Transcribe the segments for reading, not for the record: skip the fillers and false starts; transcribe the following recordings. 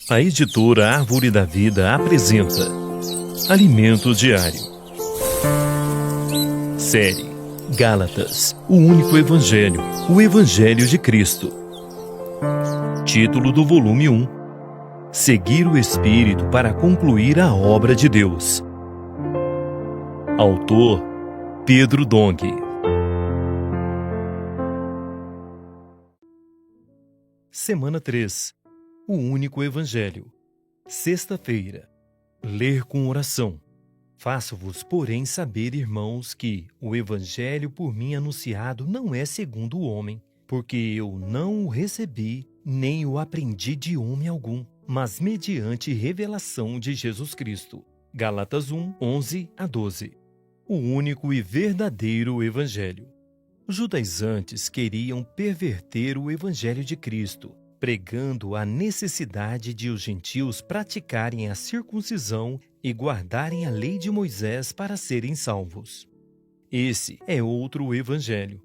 A editora Árvore da Vida apresenta Alimento Diário. Série Gálatas, o único Evangelho, o Evangelho de Cristo. Título do volume 1: Seguir o Espírito para concluir a obra de Deus. Autor Pedro Dong. Semana 3: O único Evangelho. Sexta-feira. Ler com oração. Faço-vos, porém, saber, irmãos, que o Evangelho por mim anunciado não é segundo o homem, porque eu não o recebi, nem o aprendi de homem algum, mas mediante revelação de Jesus Cristo. Gálatas 1, 11-12. O único e verdadeiro Evangelho. Os judaizantes queriam perverter o Evangelho de Cristo, pregando a necessidade de os gentios praticarem a circuncisão e guardarem a lei de Moisés para serem salvos. Esse é outro evangelho.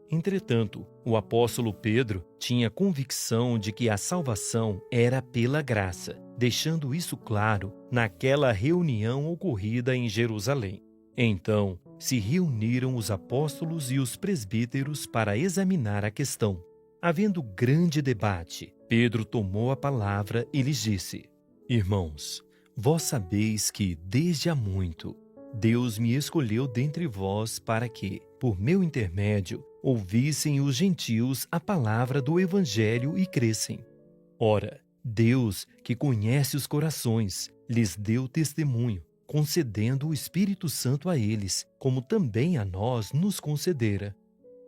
Entretanto, o apóstolo Pedro tinha convicção de que a salvação era pela graça, deixando isso claro naquela reunião ocorrida em Jerusalém. Então, se reuniram os apóstolos e os presbíteros para examinar a questão. Havendo grande debate, Pedro tomou a palavra e lhes disse: Irmãos, vós sabeis que, desde há muito, Deus me escolheu dentre vós para que, por meu intermédio, ouvissem os gentios a palavra do Evangelho e crescem. Ora, Deus, que conhece os corações, lhes deu testemunho, concedendo o Espírito Santo a eles, como também a nós nos concedera.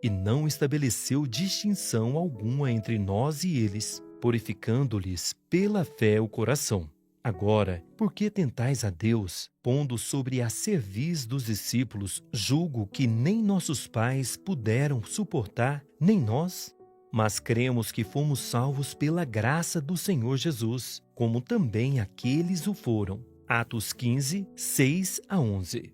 E não estabeleceu distinção alguma entre nós e eles, purificando-lhes pela fé o coração. Agora, por que tentais a Deus, pondo sobre a cerviz dos discípulos jugo que nem nossos pais puderam suportar, nem nós? Mas cremos que fomos salvos pela graça do Senhor Jesus, como também aqueles o foram. Atos 15, 6-11.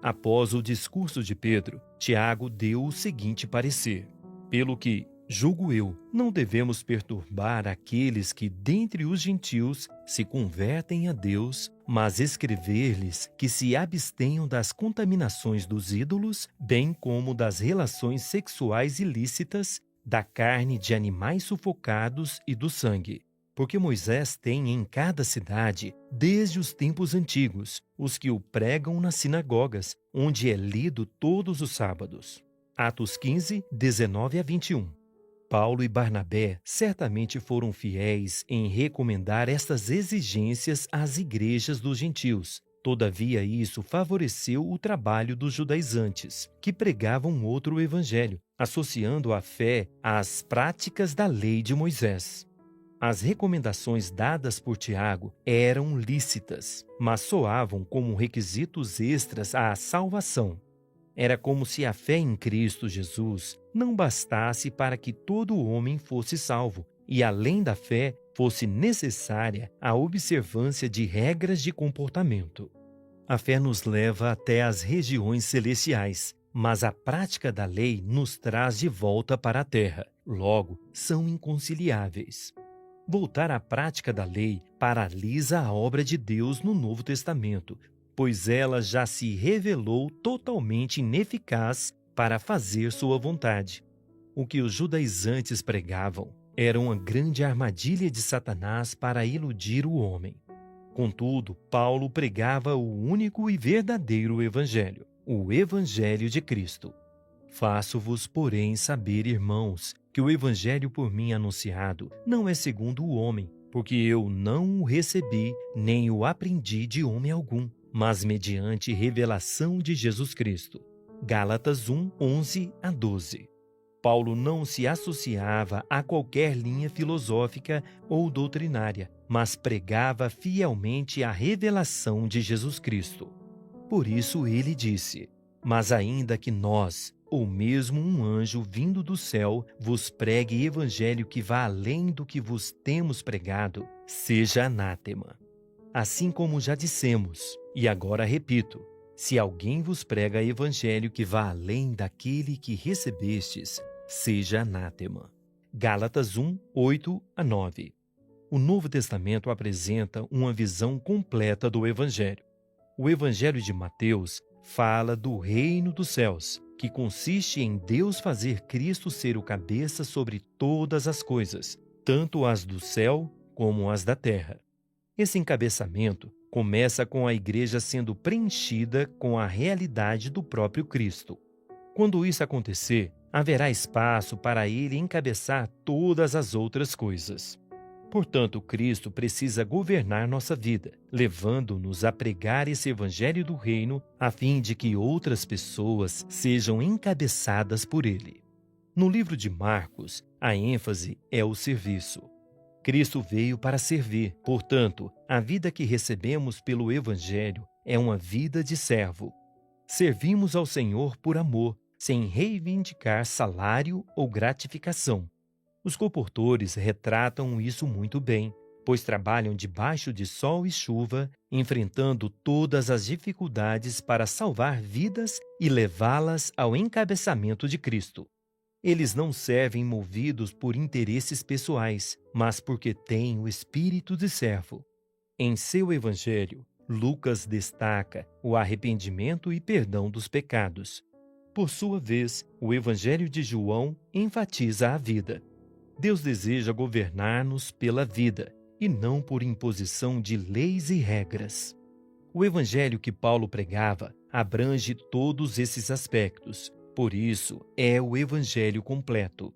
Após o discurso de Pedro, Tiago deu o seguinte parecer: pelo que, julgo eu, não devemos perturbar aqueles que dentre os gentios se convertem a Deus, mas escrever-lhes que se abstenham das contaminações dos ídolos, bem como das relações sexuais ilícitas, da carne de animais sufocados e do sangue. Porque Moisés tem em cada cidade, desde os tempos antigos, os que o pregam nas sinagogas, onde é lido todos os sábados. Atos 15, 19-21. Paulo e Barnabé certamente foram fiéis em recomendar estas exigências às igrejas dos gentios. Todavia, isso favoreceu o trabalho dos judaizantes, que pregavam outro evangelho, associando a fé às práticas da lei de Moisés. As recomendações dadas por Tiago eram lícitas, mas soavam como requisitos extras à salvação. Era como se a fé em Cristo Jesus não bastasse para que todo homem fosse salvo, e além da fé, fosse necessária a observância de regras de comportamento. A fé nos leva até as regiões celestiais, mas a prática da lei nos traz de volta para a terra. Logo, são inconciliáveis. Voltar à prática da lei paralisa a obra de Deus no Novo Testamento, pois ela já se revelou totalmente ineficaz para fazer sua vontade. O que os judaizantes pregavam era uma grande armadilha de Satanás para iludir o homem. Contudo, Paulo pregava o único e verdadeiro Evangelho, o Evangelho de Cristo. Faço-vos, porém, saber, irmãos, que o Evangelho por mim anunciado não é segundo o homem, porque eu não o recebi, nem o aprendi de homem algum, mas mediante revelação de Jesus Cristo. Gálatas 1, 11-12. Paulo não se associava a qualquer linha filosófica ou doutrinária, mas pregava fielmente a revelação de Jesus Cristo. Por isso ele disse: mas ainda que nós, ou mesmo um anjo vindo do céu, vos pregue evangelho que vá além do que vos temos pregado, seja anátema. Assim como já dissemos, e agora repito, se alguém vos prega evangelho que vá além daquele que recebestes, seja anátema. Gálatas 1, 8-9. O Novo Testamento apresenta uma visão completa do Evangelho. O Evangelho de Mateus fala do reino dos céus, que consiste em Deus fazer Cristo ser o cabeça sobre todas as coisas, tanto as do céu como as da terra. Esse encabeçamento começa com a igreja sendo preenchida com a realidade do próprio Cristo. Quando isso acontecer, haverá espaço para ele encabeçar todas as outras coisas. Portanto, Cristo precisa governar nossa vida, levando-nos a pregar esse evangelho do reino, a fim de que outras pessoas sejam encabeçadas por ele. No livro de Marcos, a ênfase é o serviço. Cristo veio para servir, portanto, a vida que recebemos pelo evangelho é uma vida de servo. Servimos ao Senhor por amor, sem reivindicar salário ou gratificação. Os comportores retratam isso muito bem, pois trabalham debaixo de sol e chuva, enfrentando todas as dificuldades para salvar vidas e levá-las ao encabeçamento de Cristo. Eles não servem movidos por interesses pessoais, mas porque têm o espírito de servo. Em seu evangelho, Lucas destaca o arrependimento e perdão dos pecados. Por sua vez, o evangelho de João enfatiza a vida. Deus deseja governar-nos pela vida e não por imposição de leis e regras. O evangelho que Paulo pregava abrange todos esses aspectos, por isso é o evangelho completo.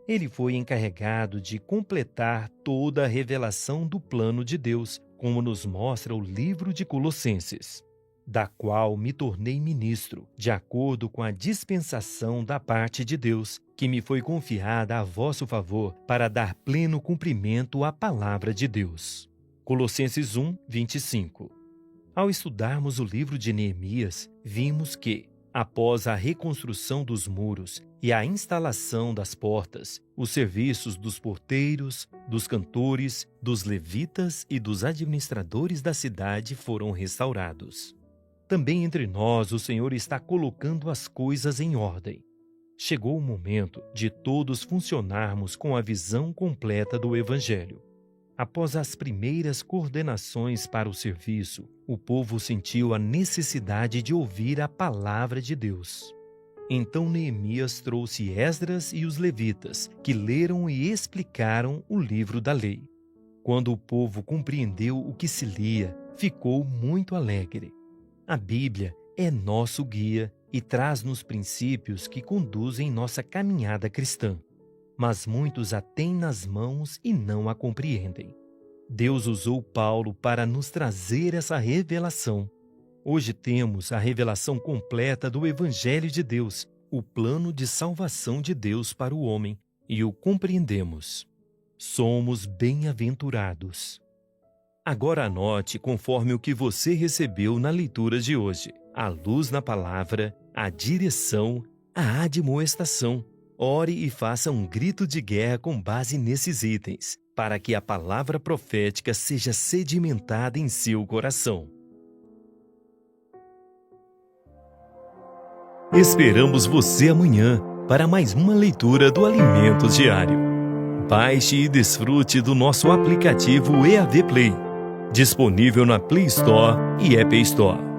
Ele foi encarregado de completar toda a revelação do plano de Deus, como nos mostra o livro de Colossenses, da qual me tornei ministro, de acordo com a dispensação da parte de Deus, que me foi confiada a vosso favor para dar pleno cumprimento à palavra de Deus. Colossenses 1, 25. Ao estudarmos o livro de Neemias, vimos que, após a reconstrução dos muros e a instalação das portas, os serviços dos porteiros, dos cantores, dos levitas e dos administradores da cidade foram restaurados. Também entre nós o Senhor está colocando as coisas em ordem. Chegou o momento de todos funcionarmos com a visão completa do Evangelho. Após as primeiras coordenações para o serviço, o povo sentiu a necessidade de ouvir a palavra de Deus. Então Neemias trouxe Esdras e os levitas, que leram e explicaram o livro da lei. Quando o povo compreendeu o que se lia, ficou muito alegre. A Bíblia é nosso guia e traz-nos princípios que conduzem nossa caminhada cristã. Mas muitos a têm nas mãos e não a compreendem. Deus usou Paulo para nos trazer essa revelação. Hoje temos a revelação completa do Evangelho de Deus, o plano de salvação de Deus para o homem, e o compreendemos. Somos bem-aventurados. Agora anote conforme o que você recebeu na leitura de hoje: a luz na palavra, a direção, a admoestação. Ore e faça um grito de guerra com base nesses itens, para que a palavra profética seja sedimentada em seu coração. Esperamos você amanhã para mais uma leitura do Alimento Diário. Baixe e desfrute do nosso aplicativo EAD Play, disponível na Play Store e App Store.